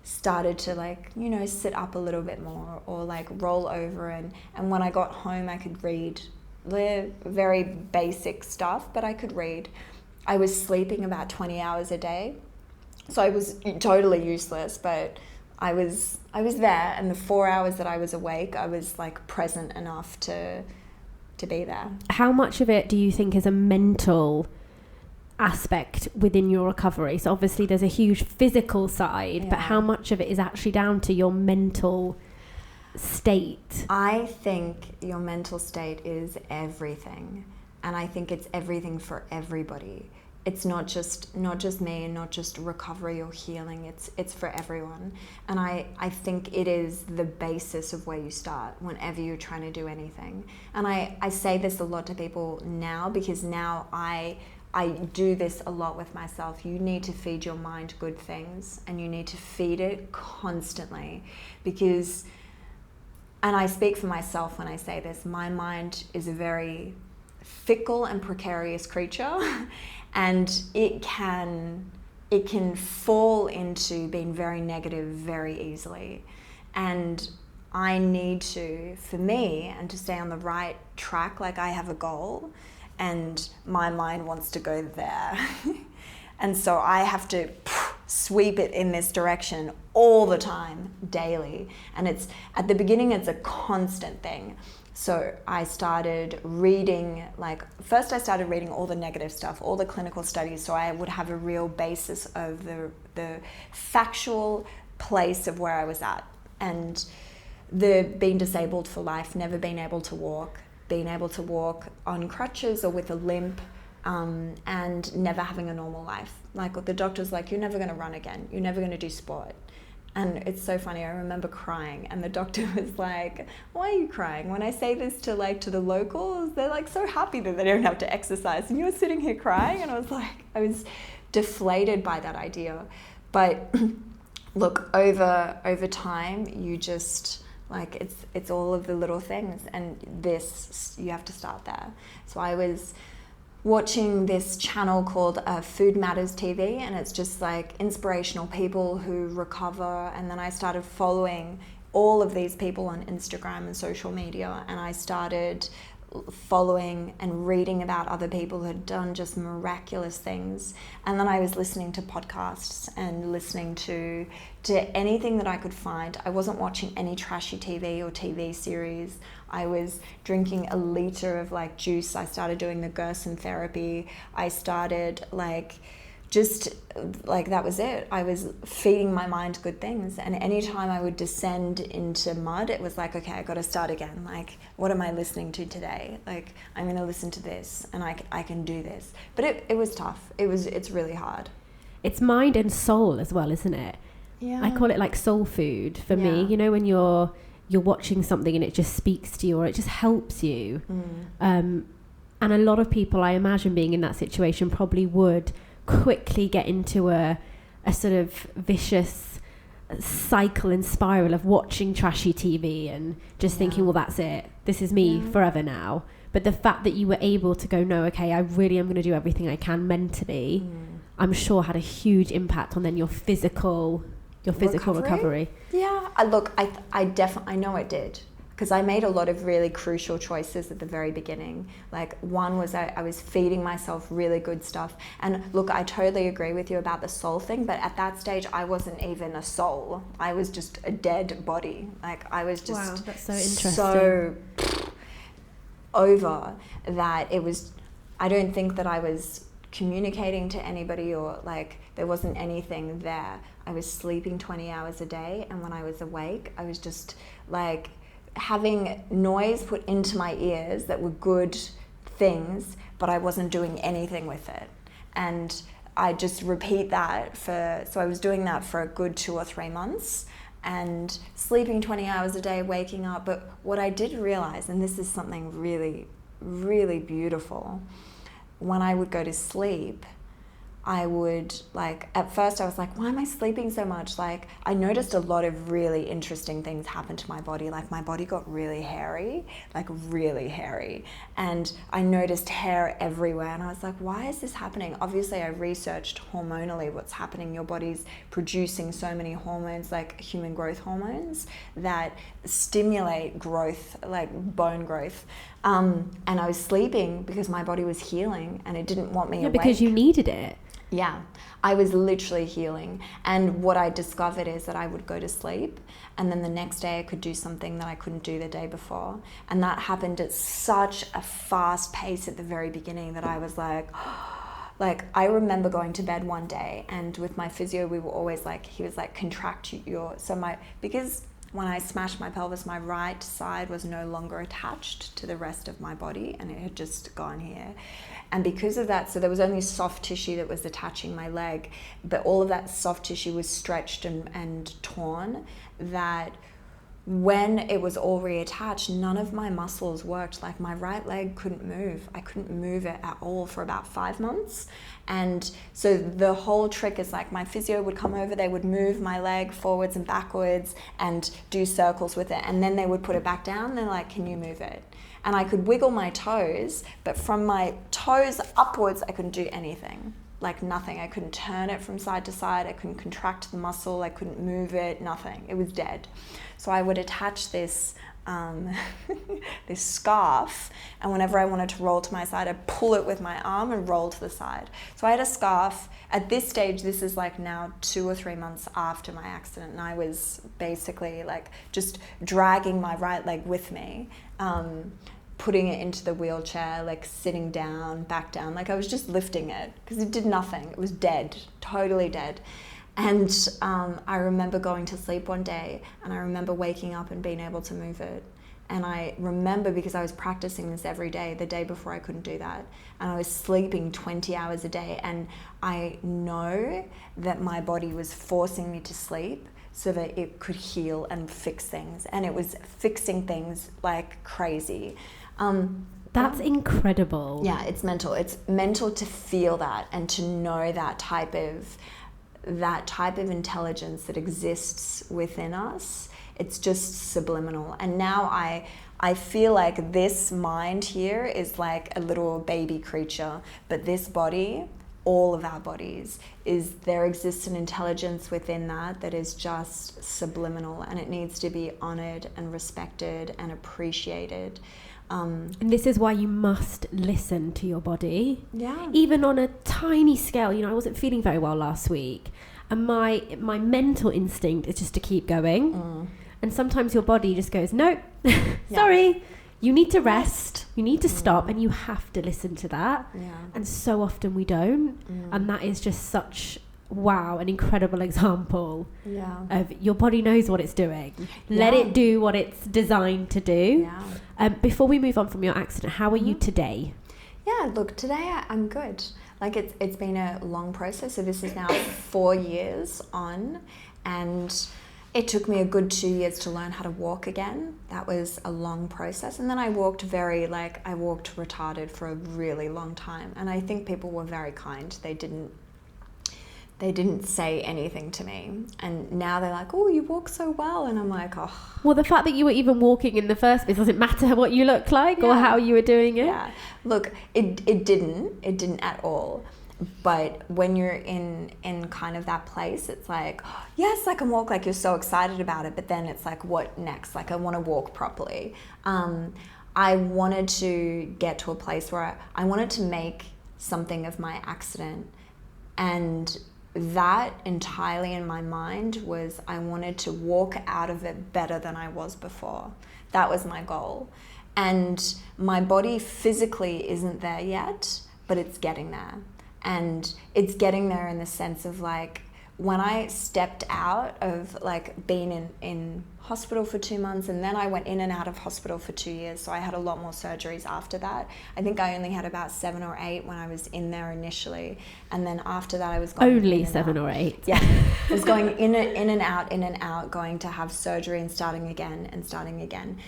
started to, like, you know, sit up a little bit more, or like roll over, and when I got home I could read the very basic stuff, but I could read. I was sleeping about 20 hours a day, so I was totally useless, but I was there, and the 4 hours that I was awake, I was like present enough to be there. How much of it do you think is a mental aspect within your recovery? So obviously there's a huge physical side, but how much of it is actually down to your mental state? I think your mental state is everything, and I think it's everything for everybody. It's not just me, and not just recovery or healing. It's for everyone. And I think it is the basis of where you start whenever you're trying to do anything. And I say this a lot to people now, because now I do this a lot with myself. You need to feed your mind good things, and you need to feed it constantly, because, and I speak for myself when I say this, my mind is a very fickle and precarious creature, and it can fall into being very negative very easily. And I need to, for me, and to stay on the right track, like, I have a goal and my mind wants to go there. And so I have to sweep it in this direction all the time, daily. And it's, at the beginning, it's a constant thing. So I started reading, like, first I started reading all the negative stuff, all the clinical studies, so I would have a real basis of the factual place of where I was at. And the being disabled for life, never being able to walk, being able to walk on crutches or with a limp, and never having a normal life. Like, the doctor's like, you're never going to run again, you're never going to do sport. And it's so funny, I remember crying, and the doctor was like, why are you crying? When I say this to the locals, they're like so happy that they don't have to exercise, and you're sitting here crying. And I was like, I was deflated by that idea. But look, over time, you just, like, it's all of the little things, and this, you have to start there. So I was watching this channel called Food Matters TV, and it's just like inspirational people who recover. And then I started following all of these people on Instagram and social media, and I started following and reading about other people who had done just miraculous things. And then I was listening to podcasts and listening to anything that I could find. I wasn't watching any trashy TV or TV series. I was drinking a liter of, like, juice. I started doing the Gerson therapy. I started, like, just, like, that was it. I was feeding my mind good things. And anytime I would descend into mud, it was like, okay, I got to start again. Like, what am I listening to today? Like, I'm going to listen to this, and I can do this. But it was tough. It's really hard. It's mind and soul as well, isn't it? Yeah. I call it like soul food for me. You know, when you're watching something and it just speaks to you, or it just helps you. And a lot of people, I imagine, being in that situation, probably would quickly get into a sort of vicious cycle and spiral of watching trashy TV and just thinking, well, that's it, this is me forever now. But the fact that you were able to go, no, okay, I really am going to do everything I can mentally, I'm sure had a huge impact on then your physical recovery. Yeah, look, I know it did, because I made a lot of really crucial choices at the very beginning. Like, one was I was feeding myself really good stuff. And look, I totally agree with you about the soul thing, but at that stage, I wasn't even a soul. I was just a dead body. Like, I was just, wow, that's so interesting. So over that. It was, I don't think that I was communicating to anybody, or like there wasn't anything there. I was sleeping 20 hours a day, and when I was awake, I was just like having noise put into my ears that were good things, but I wasn't doing anything with it. And I just repeat that so I was doing that for a good 2 or 3 months, and sleeping 20 hours a day, waking up. But what I did realize, and this is something really, really beautiful, when I would go to sleep, I would, like, at first I was like, why am I sleeping so much? Like, I noticed a lot of really interesting things happen to my body. Like, my body got really hairy, like really hairy. And I noticed hair everywhere. And I was like, why is this happening? Obviously, I researched hormonally what's happening. Your body's producing so many hormones, like human growth hormones, that stimulate growth, like bone growth. And I was sleeping because my body was healing, and it didn't want me awake. Because you needed it. Yeah, I was literally healing. And what I discovered is that I would go to sleep, and then the next day I could do something that I couldn't do the day before. And that happened at such a fast pace at the very beginning that I was like, I remember going to bed one day, and with my physio, we were always like, he was like, contract because when I smashed my pelvis, my right side was no longer attached to the rest of my body, and it had just gone here. And because of that, so there was only soft tissue that was attaching my leg, but all of that soft tissue was stretched and torn, that when it was all reattached, none of my muscles worked. Like, my right leg couldn't move. I couldn't move it at all for about 5 months. And so the whole trick is, like, my physio would come over, they would move my leg forwards and backwards and do circles with it. And then they would put it back down. They're like, can you move it? And I could wiggle my toes, but from my toes upwards, I couldn't do anything. Like, nothing. I couldn't turn it from side to side. I couldn't contract the muscle. I couldn't move it. Nothing. It was dead. So I would attach this this scarf, and whenever I wanted to roll to my side, I'd pull it with my arm and roll to the side. So I had a scarf. At this stage, this is like now 2 or 3 months after my accident, and I was basically like just dragging my right leg with me, putting it into the wheelchair, like sitting down, back down. Like, I was just lifting it because it did nothing. It was dead, totally dead. And I remember going to sleep one day, and I remember waking up and being able to move it. And I remember, because I was practicing this every day, the day before I couldn't do that. And I was sleeping 20 hours a day. And I know that my body was forcing me to sleep so that it could heal and fix things. And it was fixing things like crazy. That's incredible. Yeah, it's mental. It's mental to feel that and to know that type of intelligence that exists within us. It's just subliminal. And now I feel like this mind here is like a little baby creature, but this body, all of our bodies, there exists an intelligence within that is just subliminal, and it needs to be honored and respected and appreciated. And this is why you must listen to your body. Yeah. Even on a tiny scale. You know, I wasn't feeling very well last week, and my mental instinct is just to keep going. And sometimes your body just goes, nope, sorry, you need to rest, you need to stop, and you have to listen to that. Yeah. And so often we don't. And that is just such, an incredible example of your body knows what it's doing. Let it do what it's designed to do. Before we move on from your accident, how are you today? Yeah, look, today I'm good. Like, it's been a long process. So this is now 4 years on, and it took me a good 2 years to learn how to walk again. That was a long process. And then I walked I walked retarded for a really long time. And I think people were very kind. They didn't say anything to me. And now they're like, oh, you walk so well. And I'm like, oh. Well, the fact that you were even walking in the first place, doesn't matter what you look like or how you were doing it. Yeah. Look, it didn't at all. But when you're in kind of that place, it's like, yes, I can walk, like, you're so excited about it, but then it's like, what next? Like, I want to walk properly. I wanted to get to a place where I wanted to make something of my accident, and that entirely in my mind was I wanted to walk out of it better than I was before. That was my goal. And my body physically isn't there yet, but it's getting there. And it's getting there in the sense of like, when I stepped out of like being in hospital for 2 months, and then I went in and out of hospital for 2 years, so I had a lot more surgeries after that. I think I only had about 7 or 8 when I was in there initially, and then after that I was going only in and 7 out. or 8. Yeah, I was going in and out, going to have surgery and starting again.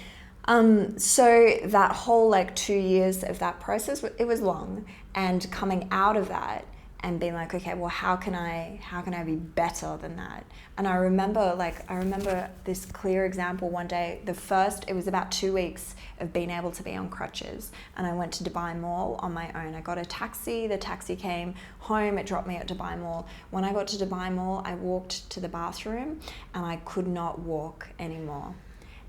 So that whole like 2 years of that process, it was long, and coming out of that and being like, okay, well, how can I be better than that? And I remember this clear example one day. It was about 2 weeks of being able to be on crutches, and I went to Dubai Mall on my own. I got a taxi. The taxi came home. It dropped me at Dubai Mall. When I got to Dubai Mall, I walked to the bathroom, and I could not walk anymore.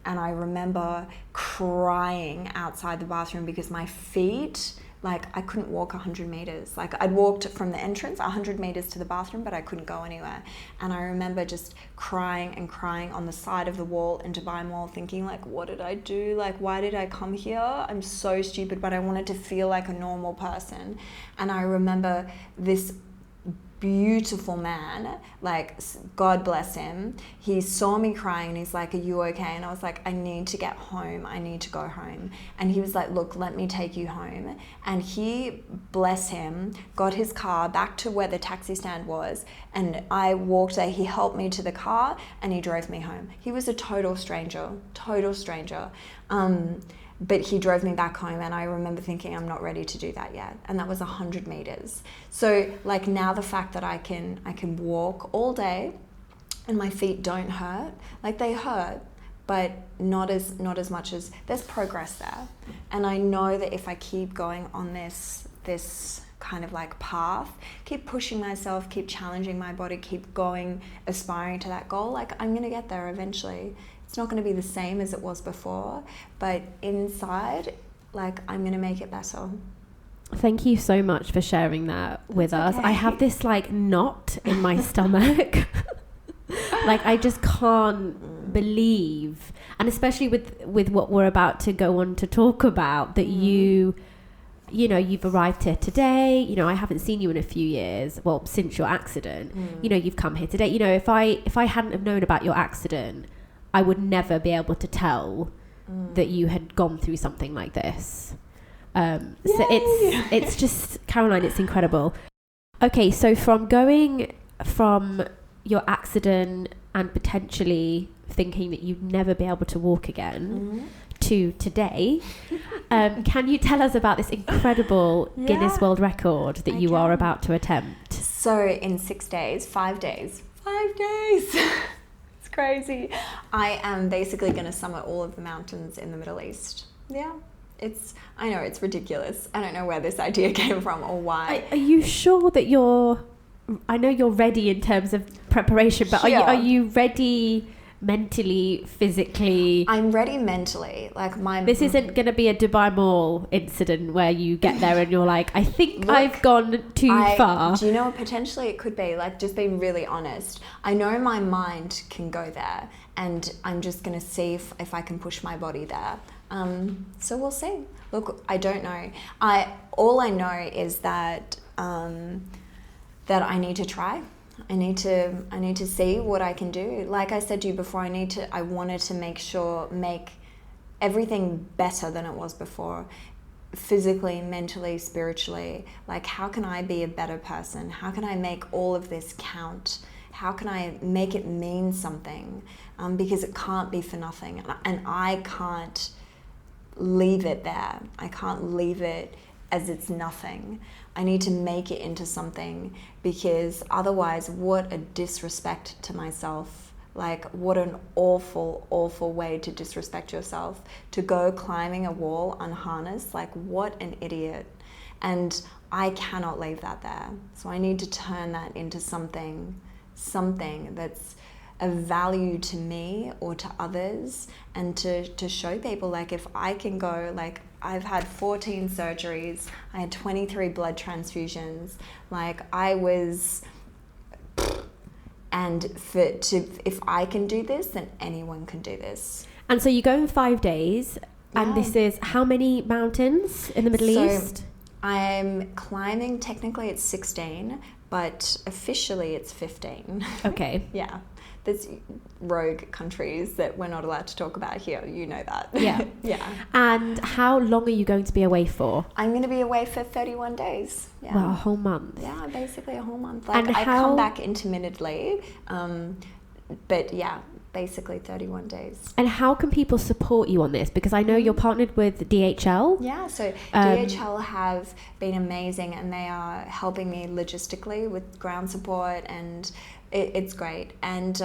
And I remember crying outside the bathroom because my feet, like, I couldn't walk 100 meters. Like, I'd walked from the entrance 100 meters to the bathroom, but I couldn't go anywhere. And I remember just crying on the side of the wall in Dubai Mall, thinking like, what did I do? Like, why did I come here? I'm so stupid, but I wanted to feel like a normal person. And I remember this beautiful man, like, God bless him, he saw me crying and he's like, are you okay? And I was like, I need to get home, I need to go home. And he was like, look, let me take you home. And he, bless him, got his car back to where the taxi stand was, and I walked there. He helped me to the car and he drove me home. He was a total stranger. But he drove me back home, and I remember thinking, I'm not ready to do that yet. And that was 100 meters. So like, now the fact that I can walk all day and my feet don't hurt, like, they hurt, but not as much as, there's progress there. And I know that if I keep going on this kind of like path, keep pushing myself, keep challenging my body, keep going, aspiring to that goal, like, I'm gonna get there eventually. It's not going to be the same as it was before, but inside, like, I'm going to make it better. Thank you so much for sharing that with us. Okay. I have this like knot in my stomach. Like, I just can't believe, and especially with what we're about to go on to talk about, that you know, you've arrived here today. You know, I haven't seen you in a few years, well, since your accident. You know, you've come here today. You know, if I hadn't have known about your accident, I would never be able to tell that you had gone through something like this. So it's just, Caroline, it's incredible. Okay, so from going from your accident and potentially thinking that you'd never be able to walk again to today, can you tell us about this incredible Guinness World Record that you are about to attempt? So in 5 days, crazy. I am basically going to summit all of the mountains in the Middle East. Yeah, I know it's ridiculous. I don't know where this idea came from or why. Are you sure that I know you're ready in terms of preparation, but are you ready mentally, physically? I'm ready mentally. Like, this isn't going to be a Dubai Mall incident where you get there and you're like, I think I've gone too far. Do you know what potentially it could be? Like, just being really honest. I know my mind can go there, and I'm just going to see if I can push my body there. So we'll see. Look, I don't know. All I know is that that I need to try. I need to see what I can do. Like I said to you before, I wanted to make everything better than it was before. Physically, mentally, spiritually. Like, how can I be a better person? How can I make all of this count? How can I make it mean something? Because it can't be for nothing. And I can't leave it there. I can't leave it as it's nothing. I need to make it into something, because otherwise, what a disrespect to myself. Like, what an awful, awful way to disrespect yourself. To go climbing a wall unharnessed, like, what an idiot. And I cannot leave that there. So I need to turn that into something that's of value to me or to others, and to show people, like, if I can go, like, I've had 14 surgeries, I had 23 blood transfusions, like, if I can do this, then anyone can do this. And so you go in 5 days, and this is how many mountains in the Middle East? I'm climbing, technically it's 16, but officially it's 15. Okay. Yeah. There's rogue countries that we're not allowed to talk about here. You know that. Yeah. Yeah. And how long are you going to be away for? I'm going to be away for 31 days. Yeah. Well, a whole month. Yeah, basically a whole month. Like, And I come back intermittently, but yeah, basically 31 days. And how can people support you on this? Because I know you're partnered with DHL. Yeah, so DHL have been amazing, and they are helping me logistically with ground support, and it's great. And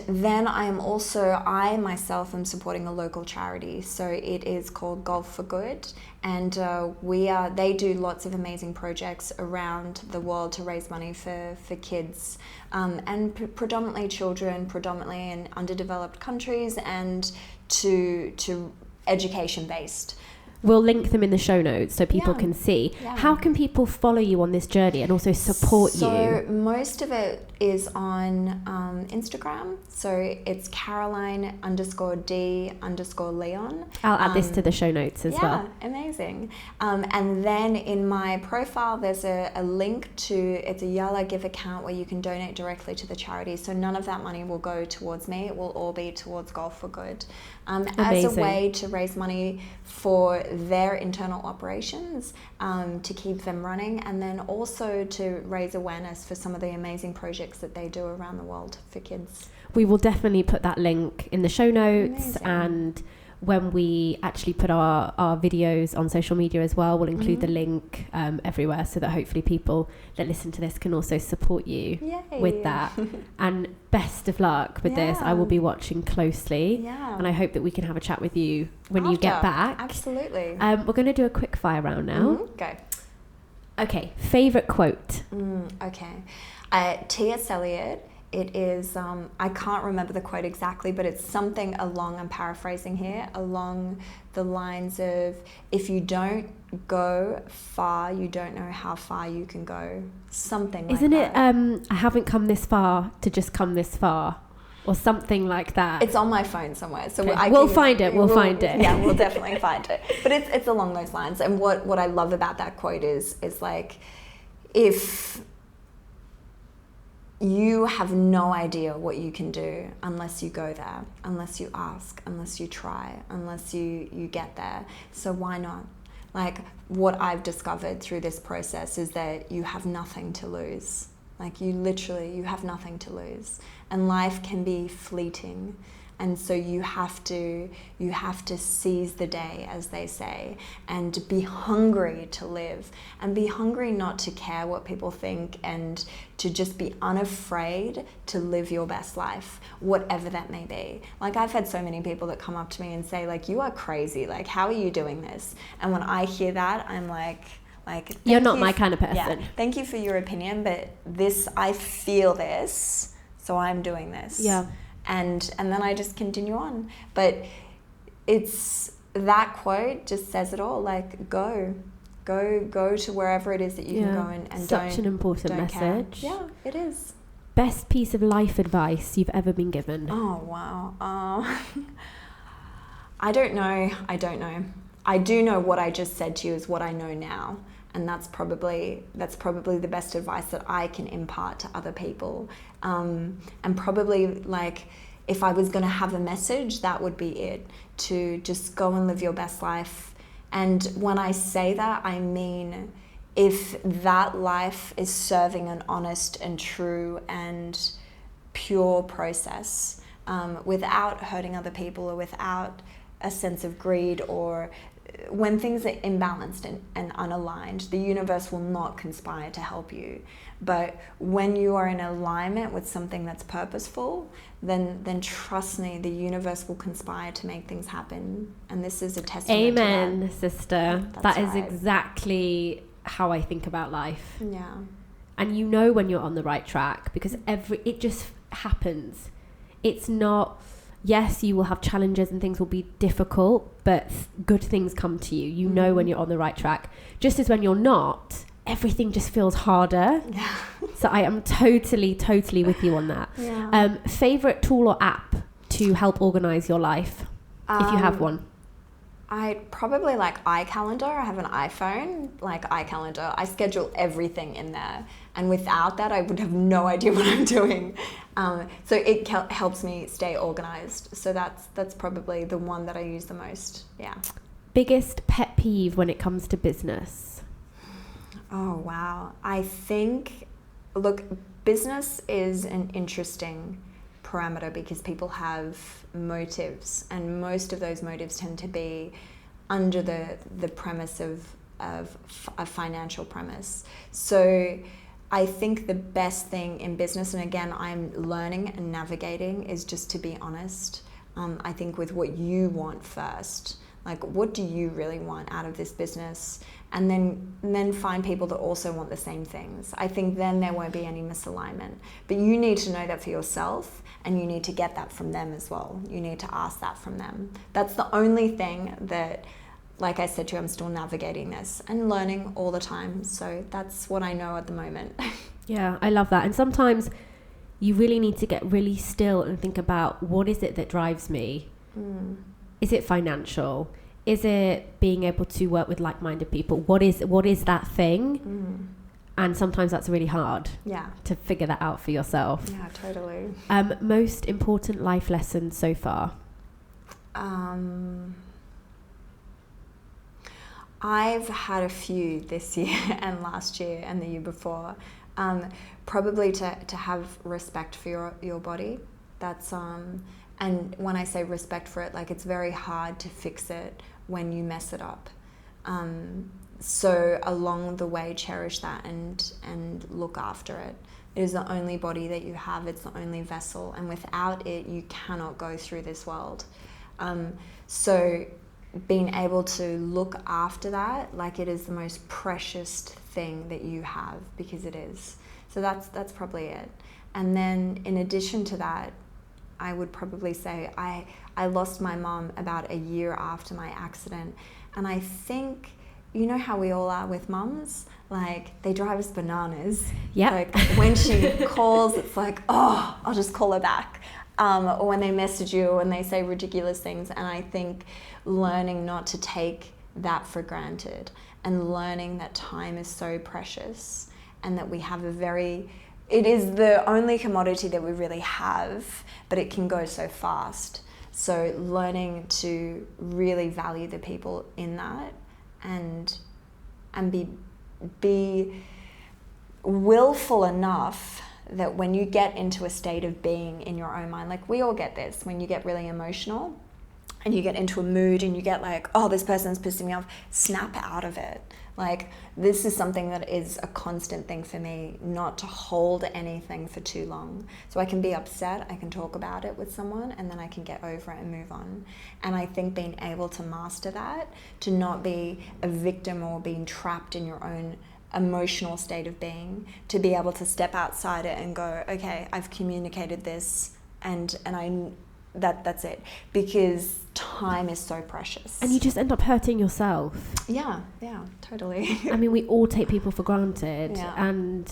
then I myself am supporting a local charity. So it is called Golf for Good, and they do lots of amazing projects around the world to raise money for kids, and predominantly children, predominantly in underdeveloped countries, and to education based. We'll link them in the show notes so people can see. Yeah. How can people follow you on this journey and also support you? So most of it is on Instagram. So it's Caroline_D_Leon. I'll add this to the show notes as well. Yeah, amazing. And then in my profile, there's a link to, it's a Yalla Give account where you can donate directly to the charity. So none of that money will go towards me. It will all be towards Golf for Good. As a way to raise money for their internal operations, to keep them running, and then also to raise awareness for some of the amazing projects that they do around the world for kids. We will definitely put that link in the show notes. Amazing. And when we actually put our videos on social media as well, we'll include the link everywhere, so that hopefully people that listen to this can also support you with that. And best of luck with this. I will be watching closely, and I hope that we can have a chat with you when you get back. Absolutely. We're going to do a quick fire round now. Go. Okay, favourite quote? Okay. T.S. Eliot. It is, I can't remember the quote exactly, but it's something along, I'm paraphrasing here, along the lines of, if you don't go far, you don't know how far you can go. Something like that. Isn't it, I haven't come this far to just come this far? Or something like that. It's on my phone somewhere. So okay. We'll find it. Yeah, we'll definitely find it. But it's along those lines. And what I love about that quote is like, if you have no idea what you can do unless you go there, unless you ask, unless you try, unless you get there. So why not? Like, what I've discovered through this process is that you have nothing to lose. Like, you have nothing to lose. And life can be fleeting. And so you have to seize the day, as they say, and be hungry to live, and be hungry not to care what people think, and to just be unafraid to live your best life, whatever that may be. Like, I've had so many people that come up to me and say, like, you are crazy. Like, how are you doing this? And when I hear that, I'm like, you're not my kind of person. Yeah, thank you for your opinion, but I feel this, so I'm doing this. Yeah. And then I just continue on. But it's, that quote just says it all. Like, go to wherever it is that you can go, and such an important message. Care. Yeah, it is. Best piece of life advice you've ever been given? Oh, wow. I don't know. I do know what I just said to you is what I know now. And that's probably the best advice that I can impart to other people. And probably, like, if I was going to have a message, that would be it. To just go and live your best life. And when I say that, I mean, if that life is serving an honest and true and pure process, without hurting other people, or without a sense of greed, or when things are imbalanced and unaligned, the universe will not conspire to help you. But when you are in alignment with something that's purposeful, then trust me, the universe will conspire to make things happen. And this is a testament Amen, to that. Sister. That's that right. is exactly how I think about life. Yeah. And you know when you're on the right track, because it just happens. It's not... Yes, you will have challenges and things will be difficult, but good things come to you. You know when you're on the right track. Just as when you're not, everything just feels harder. Yeah. So I am totally with you on that. Yeah. Favorite tool or app to help organize your life, if you have one? I probably like iCalendar. I have an iPhone, like iCalendar. I schedule everything in there. And without that, I would have no idea what I'm doing. So it helps me stay organized. So that's probably the one that I use the most. Yeah. Biggest pet peeve when it comes to business? Oh, wow. I think, look, business is an interesting parameter because people have motives, and most of those motives tend to be under the premise of a financial premise. So I think the best thing in business, and again, I'm learning and navigating, is just to be honest. I think with what you want first. Like, what do you really want out of this business? And then find people that also want the same things. I think then there won't be any misalignment. But you need to know that for yourself, and you need to get that from them as well. You need to ask that from them. That's the only thing that, like I said to you, I'm still navigating this and learning all the time. So that's what I know at the moment. Yeah, I love that. And sometimes you really need to get really still and think about, what is it that drives me? Is it financial? Is it being able to work with like-minded people? What is that thing? And sometimes that's really hard to figure that out for yourself. Yeah, totally. Most important life lessons so far? I've had a few this year and last year and the year before. Probably to have respect for your body. That's and when I say respect for it, like, it's very hard to fix it when you mess it up. So along the way, cherish that and look after it. It is the only body that you have. It's the only vessel, and without it, you cannot go through this world. So being able to look after that, like, it is the most precious thing that you have, because it is. So that's probably it. And then in addition to that, I would probably say I lost my mom about a year after my accident, and I think, you know how we all are with mums, like, they drive us bananas. Yeah. Like, when she calls, it's like, oh, I'll just call her back. Or when they message you and they say ridiculous things. And I think learning not to take that for granted, and learning that time is so precious, and that we have it is the only commodity that we really have, but it can go so fast. So learning to really value the people in that, and be willful enough that when you get into a state of being in your own mind, like, we all get this, when you get really emotional and you get into a mood and you get like, oh, this person's pissing me off, snap out of it. Like, this is something that is a constant thing for me, not to hold anything for too long. So I can be upset, I can talk about it with someone, and then I can get over it and move on. And I think being able to master that, to not be a victim or being trapped in your own emotional state of being, to be able to step outside it and go, okay, I've communicated this, and that's it, because time is so precious. And you just end up hurting yourself. Yeah, totally. I mean, we all take people for granted, Yeah. and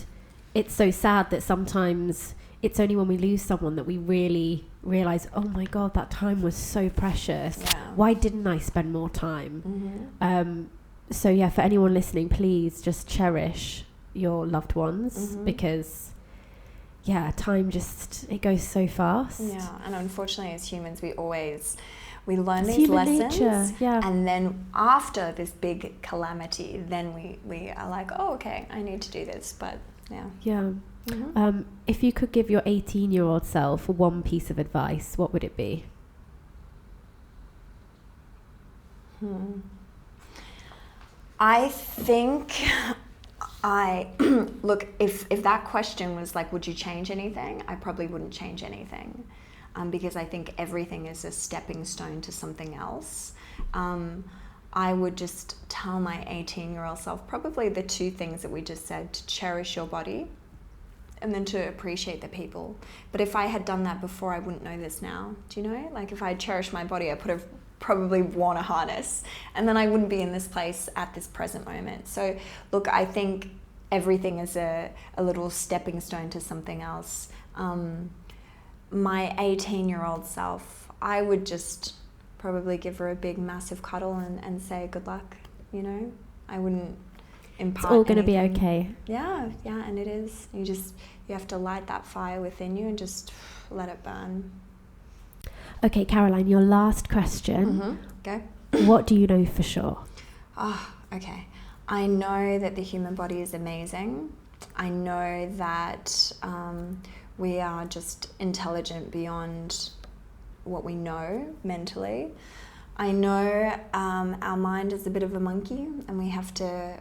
it's so sad that sometimes it's only when we lose someone that we really realize, oh my God, that time was so precious. Yeah. Why didn't I spend more time? Mm-hmm. So yeah, for anyone listening, please just cherish your loved ones, because time it goes so fast. Yeah, and unfortunately as humans we learn It's these human lessons nature, yeah. And then after this big calamity, then we are like, oh, okay, I need to do this. But yeah. If you could give your 18-year-old self one piece of advice, what would it be? I think look, if that question was like, would you change anything? I probably wouldn't change anything, because I think everything is a stepping stone to something else. I would just tell my 18-year-old self probably the two things that we just said: to cherish your body, and then to appreciate the people. But if I had done that before, I wouldn't know this now. Do you know? Like, if I had cherished my body, I would have probably worn a harness, and then I wouldn't be in this place at this present moment. So look, I think everything is a little stepping stone to something else. My 18-year-old self, I would just probably give her a big massive cuddle and say good luck, you know. I wouldn't impart It's all going to be anything. okay. Yeah, and it is. You have to light that fire within you and just let it burn. Okay, Caroline, your last question. Go. What do you know for sure? Okay. I know that the human body is amazing. I know that we are just intelligent beyond what we know mentally. I know our mind is a bit of a monkey, and we have to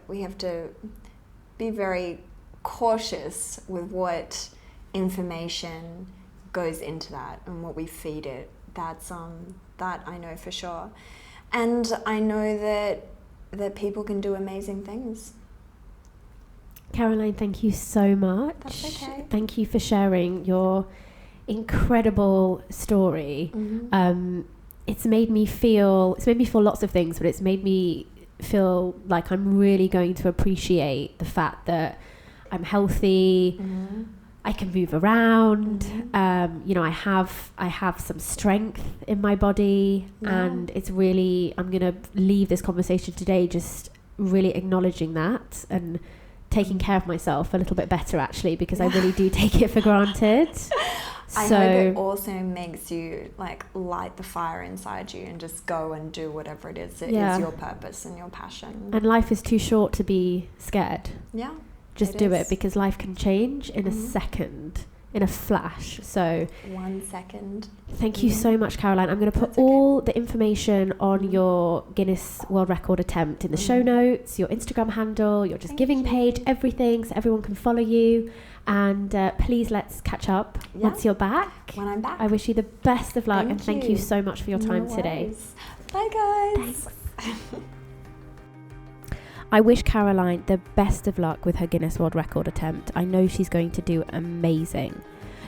be very cautious with what information goes into that and what we feed it. That I know for sure, and I know that people can do amazing things. Caroline, thank you so much. That's okay. Thank you for sharing your incredible story. It's made me feel lots of things, but it's made me feel like I'm really going to appreciate the fact that I'm healthy. I can move around. You know, I have some strength in my body, and it's really, I'm going to leave this conversation today just really acknowledging that and taking care of myself a little bit better, actually, because I really do take it for granted. I hope it also makes you like light the fire inside you and just go and do whatever it is that is your purpose and your passion. And life is too short to be scared. Yeah. Just do it, because life can change in a second, in a flash. So 1 second. Thank you so much, Caroline. I'm going to put all the information on your Guinness World Record attempt in the show notes, your Instagram handle, your Just Giving page, everything, so everyone can follow you. And please, let's catch up once you're back. When I'm back. I wish you the best of luck, and thank you so much for your time today. Bye, guys. Thanks. I wish Caroline the best of luck with her Guinness World Record attempt. I know she's going to do amazing.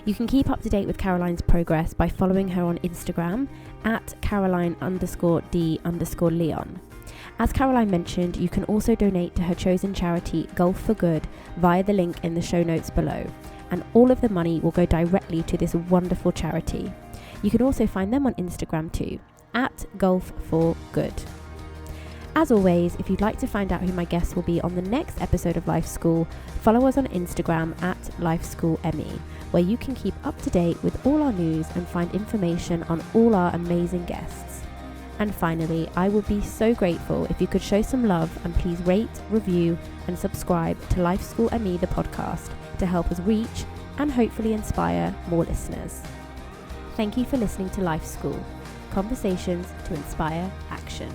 You can keep up to date with Caroline's progress by following her on Instagram at Caroline_D_Leon. As Caroline mentioned, you can also donate to her chosen charity, Golf for Good, via the link in the show notes below. And all of the money will go directly to this wonderful charity. You can also find them on Instagram too, at Golf for Good. As always, if you'd like to find out who my guests will be on the next episode of Life School, follow us on Instagram at LifeSchoolME, where you can keep up to date with all our news and find information on all our amazing guests. And finally, I would be so grateful if you could show some love and please rate, review, and subscribe to Life School ME, the podcast, to help us reach and hopefully inspire more listeners. Thank you for listening to Life School, conversations to inspire action.